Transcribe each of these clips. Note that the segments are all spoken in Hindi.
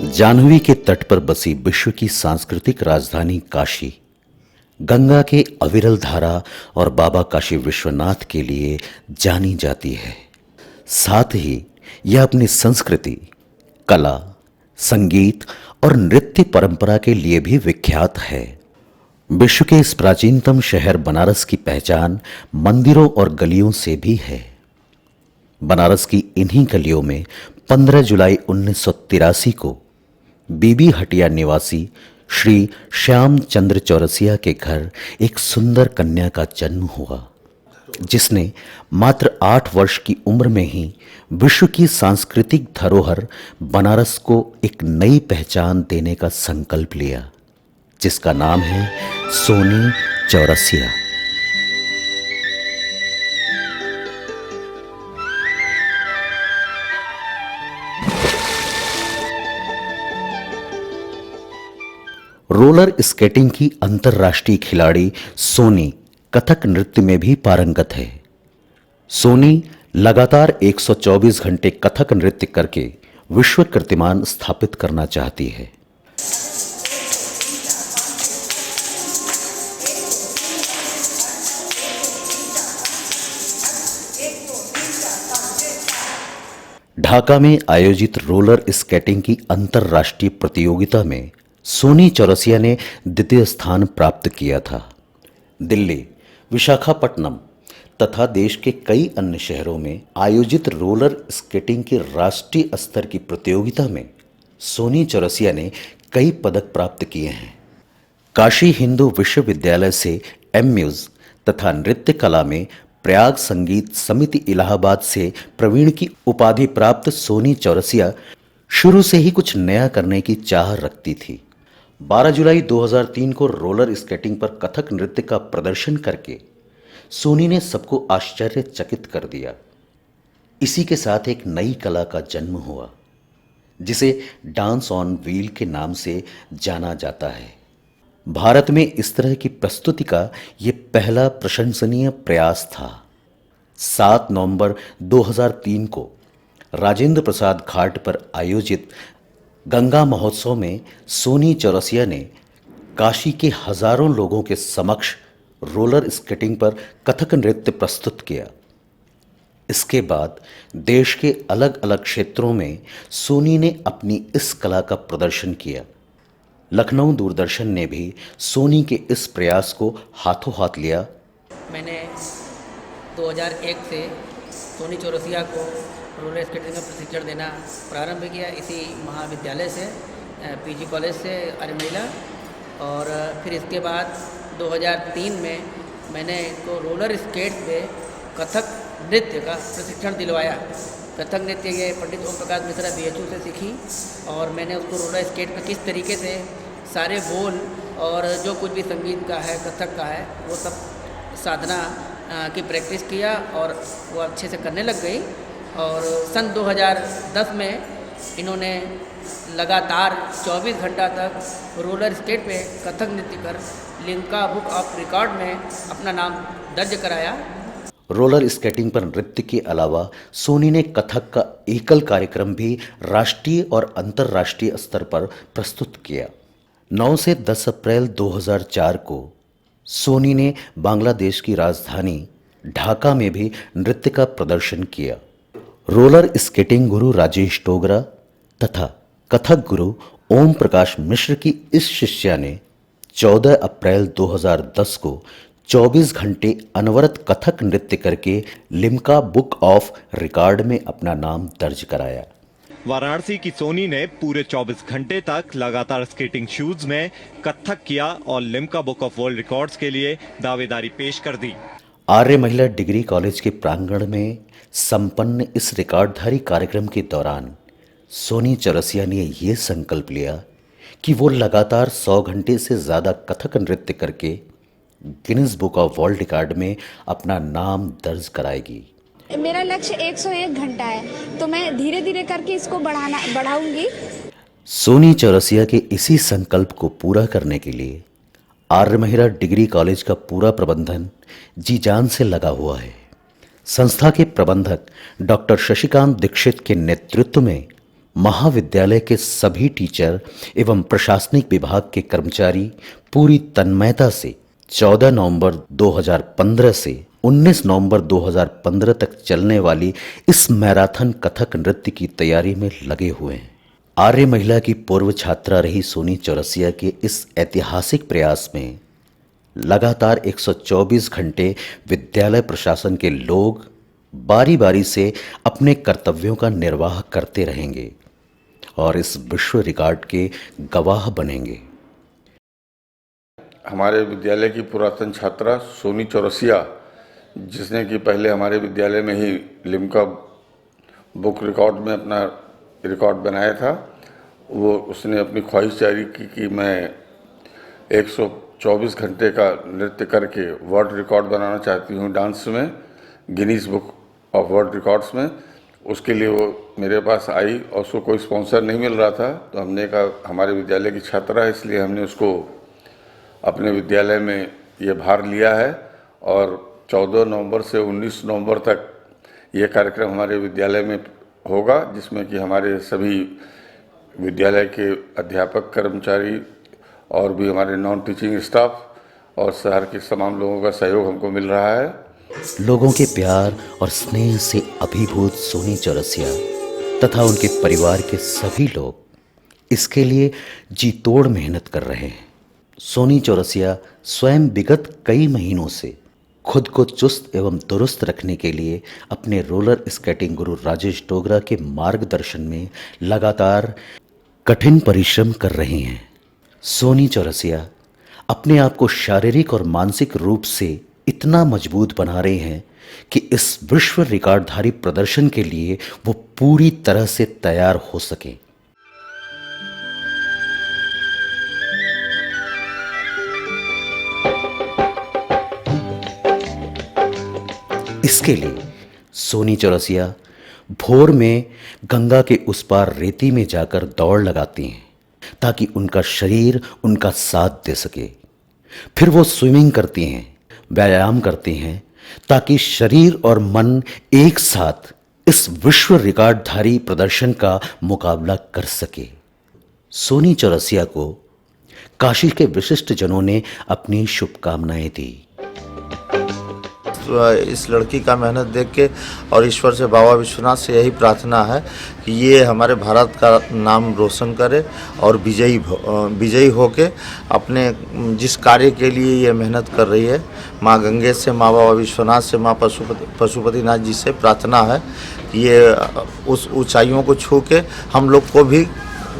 जाह्नवी के तट पर बसी विश्व की सांस्कृतिक राजधानी काशी गंगा के अविरल धारा और बाबा काशी विश्वनाथ के लिए जानी जाती है। साथ ही यह अपनी संस्कृति, कला, संगीत और नृत्य परंपरा के लिए भी विख्यात है। विश्व के इस प्राचीनतम शहर बनारस की पहचान मंदिरों और गलियों से भी है। बनारस की इन्हीं गलियों में 15 जुलाई 1983 को बीबी हटिया निवासी श्री श्याम चंद्र चौरसिया के घर एक सुंदर कन्या का जन्म हुआ, जिसने मात्र 8 वर्ष की उम्र में ही विश्व की सांस्कृतिक धरोहर बनारस को एक नई पहचान देने का संकल्प लिया, जिसका नाम है सोनी चौरसिया। रोलर स्केटिंग की अंतर्राष्ट्रीय खिलाड़ी सोनी कथक नृत्य में भी पारंगत है। सोनी लगातार 124 घंटे कथक नृत्य करके विश्व कीर्तिमान स्थापित करना चाहती है। ढाका में आयोजित रोलर स्केटिंग की अंतर्राष्ट्रीय प्रतियोगिता में सोनी चौरसिया ने द्वितीय स्थान प्राप्त किया था। दिल्ली, विशाखापट्टनम तथा देश के कई अन्य शहरों में आयोजित रोलर स्केटिंग की राष्ट्रीय स्तर की प्रतियोगिता में सोनी चौरसिया ने कई पदक प्राप्त किए हैं। काशी हिंदू विश्वविद्यालय से एमम्यूज तथा नृत्य कला में प्रयाग संगीत समिति इलाहाबाद से प्रवीण की उपाधि प्राप्त सोनी चौरसिया शुरू से ही कुछ नया करने की चाह रखती थी। 12 जुलाई 2003 को रोलर स्केटिंग पर कथक नृत्य का प्रदर्शन करके सोनी ने सबको आश्चर्यचकित कर दिया। इसी के साथ एक नई कला का जन्म हुआ, जिसे डांस ऑन व्हील के नाम से जाना जाता है। भारत में इस तरह की प्रस्तुति का ये पहला प्रशंसनीय प्रयास था। 7 नवंबर 2003 को राजेंद्र प्रसाद घाट पर आयोजित गंगा महोत्सव में सोनी चौरसिया ने काशी के हजारों लोगों के समक्ष रोलर स्केटिंग पर कथक नृत्य प्रस्तुत किया। इसके बाद देश के अलग अलग क्षेत्रों में सोनी ने अपनी इस कला का प्रदर्शन किया। लखनऊ दूरदर्शन ने भी सोनी के इस प्रयास को हाथों हाथ लिया। मैंने 2001 से सोनी चौरसिया को रोलर स्केटिंग में प्रशिक्षण देना प्रारंभ किया, इसी महाविद्यालय से, पीजी कॉलेज से आर्य महिला। और फिर इसके बाद 2003 में मैंने इनको रोलर स्केट पे कथक नृत्य का प्रशिक्षण दिलवाया। कथक नृत्य ये पंडित ओम प्रकाश मिश्रा बीएचयू से सीखी और मैंने उसको रोलर स्केट पे किस तरीके से सारे बोल और जो कुछ भी संगीत का है, कथक का है, वो सब साधना की प्रैक्टिस किया और वो अच्छे से करने लग गई। और सन 2010 में इन्होंने लगातार 24 घंटा तक रोलर स्केट पे कथक नृत्य कर लिम्का बुक ऑफ रिकॉर्ड में अपना नाम दर्ज कराया। रोलर स्केटिंग पर नृत्य के अलावा सोनी ने कथक का एकल कार्यक्रम भी राष्ट्रीय और अंतर्राष्ट्रीय स्तर पर प्रस्तुत किया। 9 से 10 अप्रैल 2004 को सोनी ने बांग्लादेश की राजधानी ढाका में भी नृत्य का प्रदर्शन किया। रोलर स्केटिंग गुरु राजेश डोगरा तथा कथक गुरु ओम प्रकाश मिश्र की इस शिष्या ने 14 अप्रैल 2010 को 24 घंटे अनवरत कथक नृत्य करके लिम्का बुक ऑफ रिकॉर्ड में अपना नाम दर्ज कराया। वाराणसी की सोनी ने पूरे 24 घंटे तक लगातार स्केटिंग शूज में कथक किया और Limca book of world records के लिए दावेदारी पेश कर दी। आर्य महिला डिग्री कॉलेज के प्रांगण में संपन्न इस रिकॉर्डधारी कार्यक्रम के दौरान सोनी चौरसिया ने यह संकल्प लिया कि वो लगातार 100 घंटे से ज़्यादा कथक नृत्य करके Guinness book of world record में अपना नाम दर्ज कराएगी। मेरा लक्ष्य 101 घंटा है, तो मैं धीरे धीरे करके इसको बढ़ाऊंगी। सोनी चौरसिया के इसी संकल्प को पूरा करने के लिए आर्य महिला डिग्री कॉलेज का पूरा प्रबंधन जी जान से लगा हुआ है। संस्था के प्रबंधक डॉक्टर शशिकांत दीक्षित के नेतृत्व में महाविद्यालय के सभी टीचर एवं प्रशासनिक विभाग के कर्मचारी पूरी तन्मयता से 14 नवंबर 2015 से 19 नवंबर 2015 तक चलने वाली इस मैराथन कथक नृत्य की तैयारी में लगे हुए हैं। आर्य महिला की पूर्व छात्रा रही सोनी चौरसिया के इस ऐतिहासिक प्रयास में लगातार 124 घंटे विद्यालय प्रशासन के लोग बारी बारी से अपने कर्तव्यों का निर्वाह करते रहेंगे और इस विश्व रिकॉर्ड के गवाह बनेंगे। हमारे विद्यालय की पुरातन छात्रा सोनी चौरसिया, जिसने कि पहले हमारे विद्यालय में ही लिम्का बुक रिकॉर्ड में अपना रिकॉर्ड बनाया था, उसने अपनी ख्वाहिश जारी की कि मैं 124 घंटे का नृत्य करके वर्ल्ड रिकॉर्ड बनाना चाहती हूँ डांस में, Guinness book of world records में। उसके लिए वो मेरे पास आई और उसको कोई स्पॉन्सर नहीं मिल रहा था, तो हमने कहा हमारे विद्यालय की छात्रा है, इसलिए हमने उसको अपने विद्यालय में ये भार लिया है और 14 नवंबर से 19 नवंबर तक ये कार्यक्रम हमारे विद्यालय में होगा, जिसमें कि हमारे सभी विद्यालय के अध्यापक, कर्मचारी और भी हमारे नॉन टीचिंग स्टाफ और शहर के तमाम लोगों का सहयोग हमको मिल रहा है। लोगों के प्यार और स्नेह से अभिभूत सोनी चौरसिया तथा उनके परिवार के सभी लोग इसके लिए जी तोड़ मेहनत कर रहे हैं। सोनी चौरसिया स्वयं विगत कई महीनों से खुद को चुस्त एवं दुरुस्त रखने के लिए अपने रोलर स्केटिंग गुरु राजेश डोगरा के मार्गदर्शन में लगातार कठिन परिश्रम कर रही हैं। सोनी चौरसिया अपने आप को शारीरिक और मानसिक रूप से इतना मजबूत बना रहे हैं कि इस विश्व रिकॉर्डधारी प्रदर्शन के लिए वो पूरी तरह से तैयार हो सके। इसके लिए सोनी चौरसिया भोर में गंगा के उस पार रेती में जाकर दौड़ लगाती हैं ताकि उनका शरीर उनका साथ दे सके। फिर वो स्विमिंग करती हैं, व्यायाम करती हैं ताकि शरीर और मन एक साथ इस विश्व रिकॉर्डधारी प्रदर्शन का मुकाबला कर सके। सोनी चौरसिया को काशी के विशिष्ट जनों ने अपनी शुभकामनाएं दी। इस लड़की का मेहनत देख के और ईश्वर से, बाबा विश्वनाथ से यही प्रार्थना है कि ये हमारे भारत का नाम रोशन करे और विजयी होके अपने जिस कार्य के लिए ये मेहनत कर रही है, माँ गंगे से, माँ बाबा विश्वनाथ से, माँ पशुपतिनाथ जी से प्रार्थना है कि ये उस ऊंचाइयों को छू के हम लोग को भी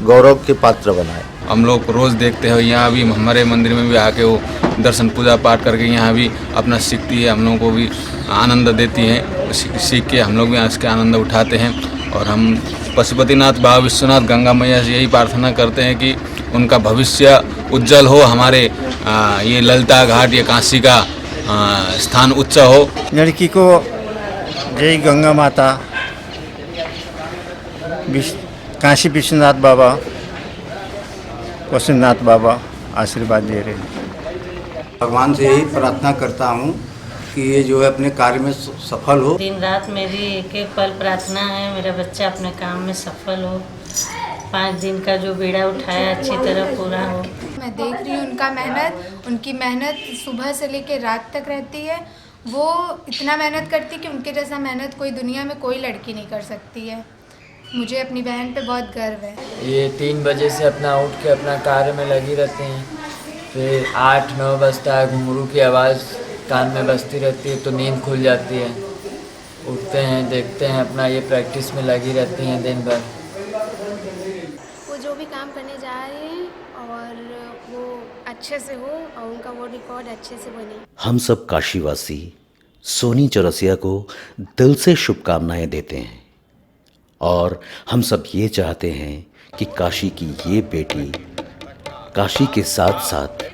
गौरव के पात्र बनाए। हम लोग रोज़ देखते हैं, यहाँ भी हमारे मंदिर में भी आके वो दर्शन पूजा पाठ करके यहाँ भी अपना सीखती है, हम लोगों को भी आनंद देती है। सीख के हम लोग भी इसके आनंद उठाते हैं और हम पशुपतिनाथ, बाबा विश्वनाथ, गंगा मैया से यही प्रार्थना करते हैं कि उनका भविष्य उज्जवल हो, हमारे ये ललिता घाट, ये काशी का स्थान उच्च हो। लड़की को जय गंगा माता, काशी विश्वनाथ बाबा, पशुपतिनाथ बाबा आशीर्वाद दे रहे हैं। भगवान से यही प्रार्थना करता हूँ कि ये जो है अपने कार्य में सफल हो। दिन रात मेरी एक एक पल प्रार्थना है, मेरा बच्चा अपने काम में सफल हो, 5 दिन का जो बीड़ा उठाया अच्छी तरह पूरा हो। मैं देख रही हूँ उनकी मेहनत सुबह से लेकर रात तक रहती है। वो इतना मेहनत करती कि उनके जैसा मेहनत कोई दुनिया में कोई लड़की नहीं कर सकती है। मुझे अपनी बहन पे बहुत गर्व है। ये 3 बजे से अपना उठ के अपना कार्य में लगी रहते हैं, फिर 8-9 बजता है, घुंघरू की आवाज़ कान में बजती रहती है तो नींद खुल जाती है। उठते हैं, देखते हैं, अपना ये प्रैक्टिस में लगी रहती हैं दिन भर। वो जो भी काम करने जा रहे हैं और वो अच्छे से हो और उनका वो रिकॉर्ड अच्छे से बने। हम सब काशीवासी सोनी चौरसिया को दिल से शुभकामनाएं देते हैं और हम सब ये चाहते हैं कि काशी की ये बेटी काशी के साथ साथ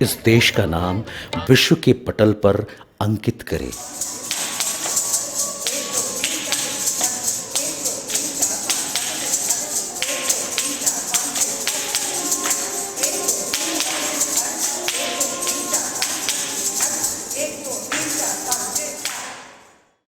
इस देश का नाम विश्व के पटल पर अंकित करे।